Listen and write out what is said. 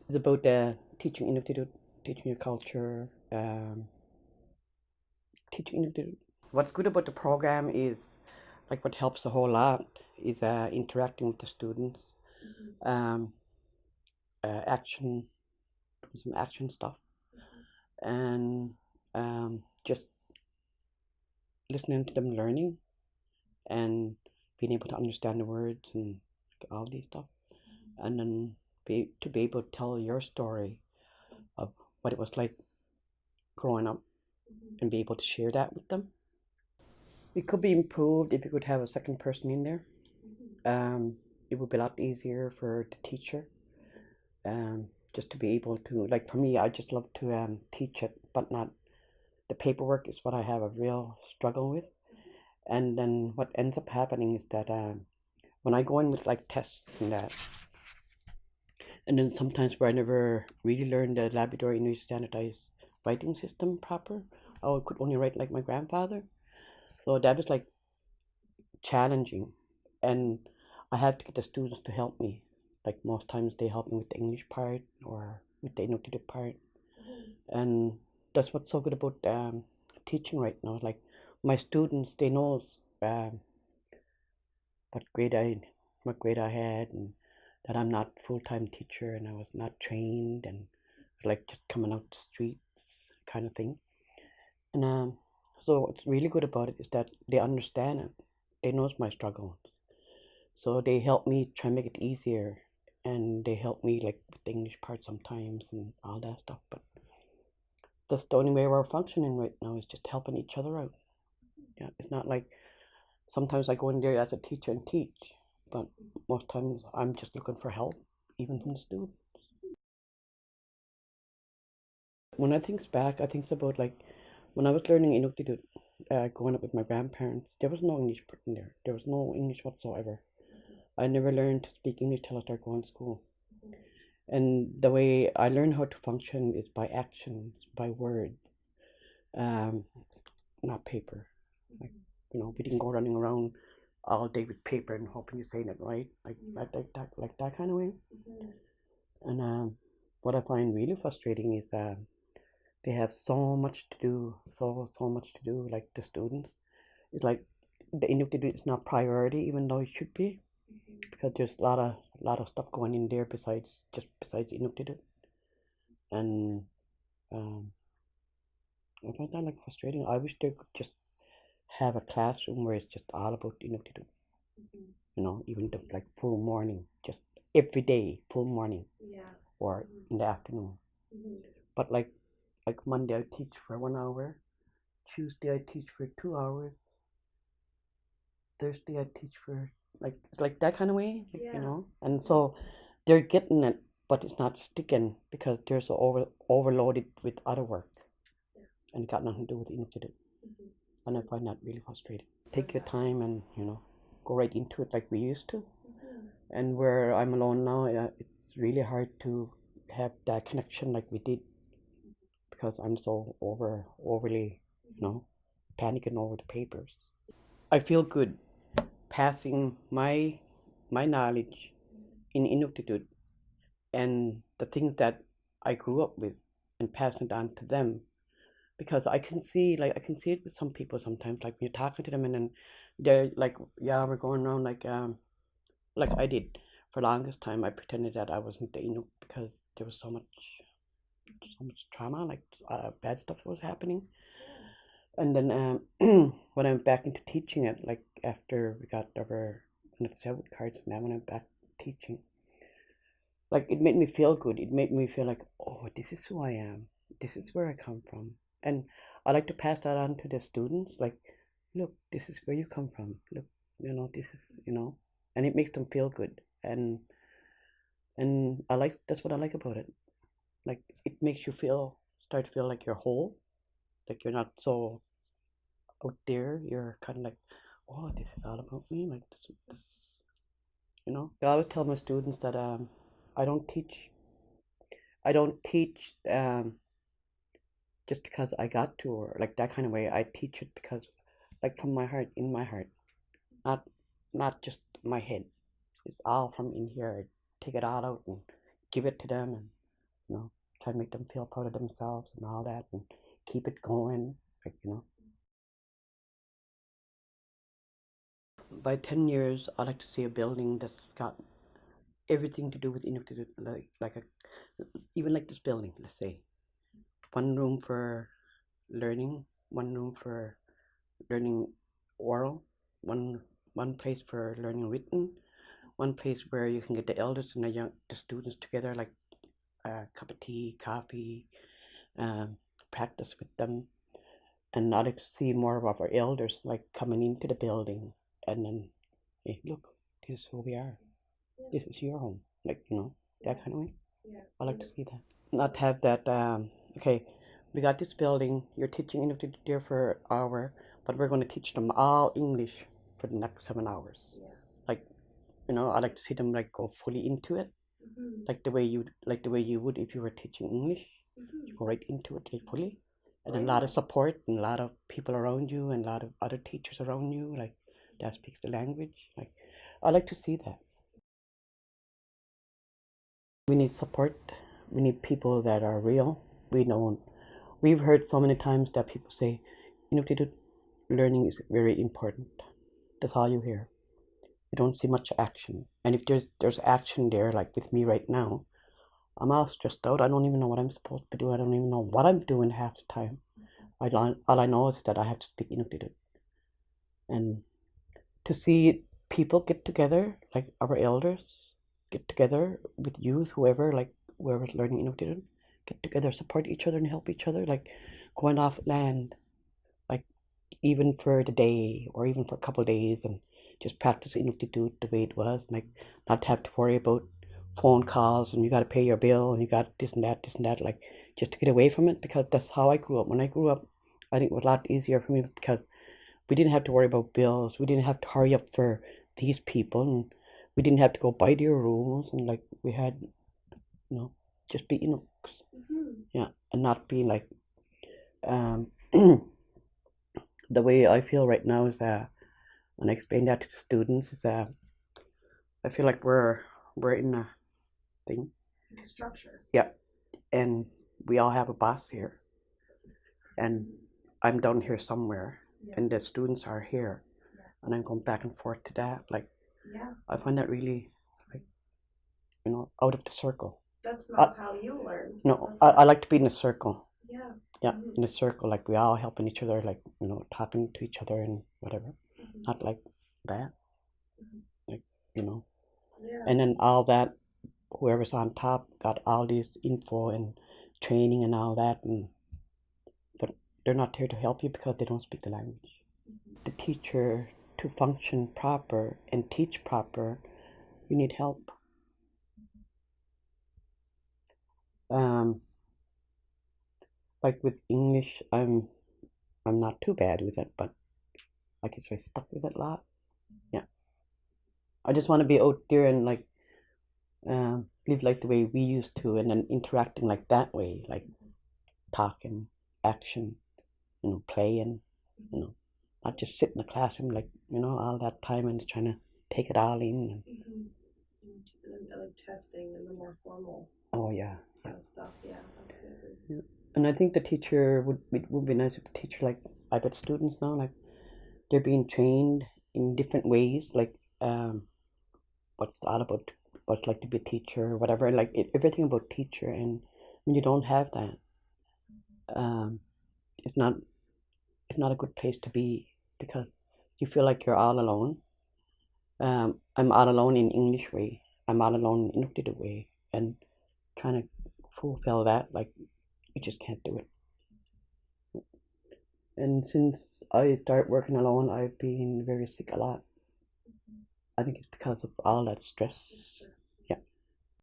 It's about teaching Inuktitut, teaching your culture, teaching Inuktitut. What's good about the program is, like, what helps a whole lot is interacting with the students, um, action, some action stuff, and just listening to them learning and being able to understand the words and all these stuff, and then to be able to tell your story of what it was like growing up and be able to share that with them. It could be improved if you could have a second person in there. It would be a lot easier for the teacher. Just to be able to, like, for me, I just love to teach it, but not the paperwork is what I have a real struggle with. And then what ends up happening is that when I go in with like tests and that, and then sometimes where I never really learned the Labrador Inuit standardized writing system proper, I could only write like my grandfather. So that was like challenging, and I had to get the students to help me. Like most times they help me with the English part or with the Inuktitut part, and that's what's so good about teaching right now. Like my students, they know um, what grade I what grade I had, and that I'm not full time teacher, and I was not trained, and it's like just coming out the streets kind of thing. And so what's really good about it is that they understand it. They knows my struggles, so they help me try and make it easier, and they help me like with the English part sometimes and all that stuff. But that's the only way we're functioning right now is just helping each other out. Yeah, it's not like sometimes I go in there as a teacher and teach, but most times I'm just looking for help, even from the students. When I think back, I think about like when I was learning Inuktitut, growing up with my grandparents, there was no English put in there. There was no English whatsoever. I never learned to speak English till I started going to school. And the way I learned how to function is by actions, by words, um, not paper. Like, we didn't go running around all day with paper and hoping you're saying it right, like that kind of way. And what I find really frustrating is they have so much to do, so much to do. Like the students, it's like the Inuktitut is not priority, even though it should be, because there's a lot of stuff going in there besides Inuktitut, and um, I find that like frustrating. I wish they could just have a classroom where it's just all about Inuktitut. Even the like full morning, just every day, full morning, or in the afternoon. But like Monday I teach for 1 hour, Tuesday I teach for 2 hours, Thursday I teach for like it's like that kind of way, And so they're getting it, but it's not sticking because they're so overloaded with other work, and it got nothing to do with Inuktitut. And I find that really frustrating. Take your time and go right into it like we used to. And where I'm alone now, it's really hard to have that connection like we did because I'm so overly, panicking over the papers. I feel good passing my knowledge in Inuktitut and the things that I grew up with and passing it on to them because I can see it with some people sometimes like you're talking to them and then they're like, yeah, we're going around like I did for the longest time. I pretended that I wasn't the Inuk because there was so much trauma, like bad stuff was happening. And then when I went back into teaching it, like after we got our several cards, and then when I went back teaching, like it made me feel good. It made me feel like, oh, this is who I am. This is where I come from. And I like to pass that on to the students. Like, look, this is where you come from. Look, this is, and it makes them feel good. And that's what I like about it. Like it makes you start to feel like you're whole. Like you're not so out there. You're kind of like, oh, this is all about me. Like this. I always tell my students that I don't teach. I don't teach just because I got to or like that kind of way. I teach it because like from my heart, in my heart, not not just my head. It's all from in here. I take it all out and give it to them, try to make them feel proud of themselves and all that, and keep it going, By 10 years, I'd like to see a building that's got everything to do with Inuktitut, even like this building, let's say. One room for learning, one room for learning oral, one place for learning written, one place where you can get the elders and the students together, like a cup of tea, coffee, practice with them. And I'd like to see more of our elders like coming into the building and then, hey, look, this is who we are. This is your home, that kind of way. I like to see that. Not have that. Okay, we got this building. You're teaching Inuktitut there for an hour, but we're going to teach them all English for the next 7 hours. I like to see them go fully into it, like the way you would if you were teaching English. You go right into it fully, and a lot of support and a lot of people around you and a lot of other teachers around you that speaks the language. I like to see that. We need support. We need people that are real. We've heard so many times that people say, learning is very important. That's all you hear. You don't see much action. And if there's action there, like with me right now, I'm all stressed out. I don't even know what I'm supposed to do. I don't even know what I'm doing half the time. All I know is that I have to speak Inuktitut. And to see people get together, like our elders, get together with youth, whoever's learning Inuktitut, get together, support each other and help each other, like going off land, like even for the day or even for a couple of days and just practice Inuktitut the way it was, like not have to worry about phone calls and you got to pay your bill and you got this and that, like just to get away from it, because that's how I grew up. When I grew up, I think it was a lot easier for me because we didn't have to worry about bills. We didn't have to hurry up for these people, and we didn't have to go by their rules. And we had, just be Inuks, yeah, and not be um, the way I feel right now is when I explain that to the students is I feel like we're in a thing, structure. Yeah, and we all have a boss here, and I'm down here somewhere, and the students are here, and I'm going back and forth to that. I find that really out of the circle. That's not how you learn. No, I like to be in a circle. Yeah. Yeah, in a circle, like we all helping each other, talking to each other and whatever. Not like that. Yeah. And then all that, whoever's on top got all these info and training and all that, but they're not here to help you because they don't speak the language. The teacher, to function proper and teach proper, you need help. Like with English, I'm not too bad with it, but I guess I stuck with it a lot. Yeah, I just want to be out there and live like the way we used to, and then interacting like that way, like talking, action, playing, not just sit in the classroom all that time and trying to take it all in. And like testing and the more formal. Oh yeah. Kind of stuff. Yeah, absolutely. Yeah. And I think the teacher would be nice if the teacher, I bet students now, they're being trained in different ways, what's all about, what's like to be a teacher, whatever, everything about teacher. And when you don't have that, it's not a good place to be, because you feel like you're all alone. I'm all alone in English way. I'm all alone in Inuktitut way, and trying to fulfill that, you just can't do it. And since I started working alone, I've been very sick a lot. I think it's because of all that stress